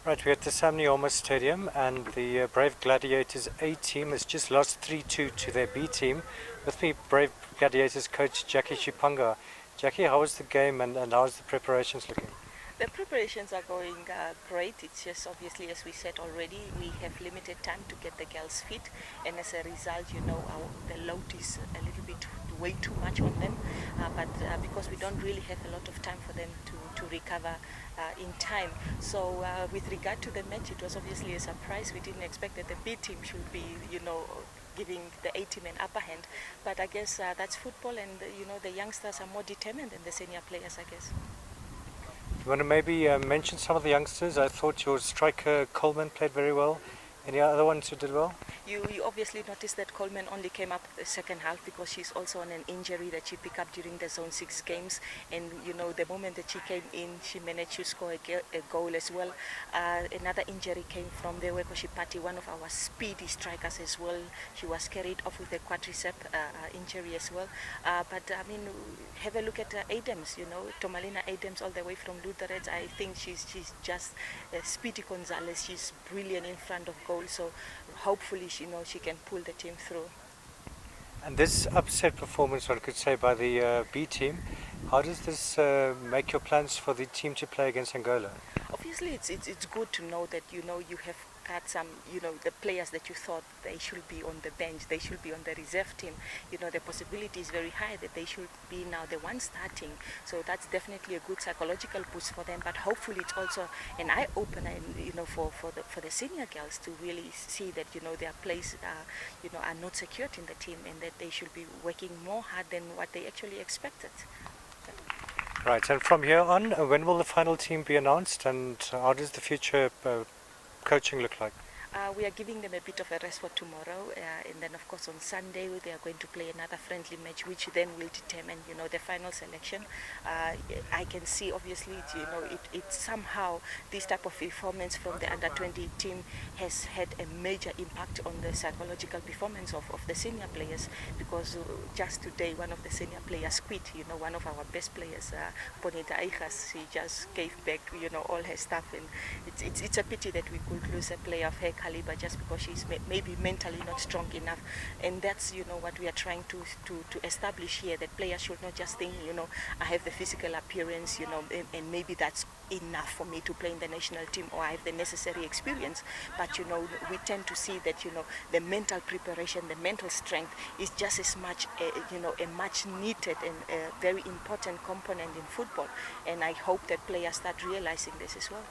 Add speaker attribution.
Speaker 1: Right, we're at the Samnioma Stadium, and the Brave Gladiators A team has just lost 3-2 to their B team. With me, Brave Gladiators coach Jacqui Shipanga. Jacqui, how was the game and how's the preparations looking?
Speaker 2: The preparations are going great. It's just obviously, as we said already, we have limited time to get the girls fit, and as a result, the load is a little bit way too much on them. But because we don't really have a lot of time for them to recover in time. So with regard to the match, it was obviously a surprise. We didn't expect that the B team should be, giving the A team an upper hand. But I guess that's football, and the youngsters are more determined than the senior players, I guess.
Speaker 1: You want to maybe mention some of the youngsters? I thought your striker Coleman played very well. Any other ones who did well?
Speaker 2: You obviously noticed that Coleman only came up the second half because she's also on an injury that she picked up during the Zone 6 games. And, the moment that she came in, she managed to score a goal as well. Another injury came from the Weko Shipati, one of our speedy strikers as well. She was carried off with a quadricep injury as well. But have a look at Adams, Tomalina Adams all the way from Lutherans. I think she's just Speedy Gonzalez. She's brilliant in front of goal. So hopefully she can pull the team through.
Speaker 1: And this upset performance, one could say, by the B team, how does this make your plans for the team to play against Angola?
Speaker 2: Obviously, it's good to know that you have got some the players that you thought they should be on the bench, they should be on the reserve team. The possibility is very high that they should be now the one starting. So that's definitely a good psychological boost for them. But hopefully, it's also an eye opener, for the senior girls to really see that their place are not secured in the team, and that they should be working more hard than what they actually expected.
Speaker 1: Right, and from here on, when will the final team be announced, and how does the future coaching look like?
Speaker 2: We are giving them a bit of a rest for tomorrow, and then of course on Sunday they are going to play another friendly match, which then will determine, the final selection. I can see obviously, it somehow this type of performance from the under-20 team has had a major impact on the psychological performance of the senior players, because just today one of the senior players quit. One of our best players, Bonita Aijas, she just gave back, all her stuff, and it's a pity that we could lose a player of her caliber just because she's maybe mentally not strong enough. And that's what we are trying to establish here, that players should not just think, I have the physical appearance, and maybe that's enough for me to play in the national team, or I have the necessary experience. But we tend to see that the mental preparation, the mental strength is just as much a much needed and a very important component in football. And I hope that players start realizing this as well.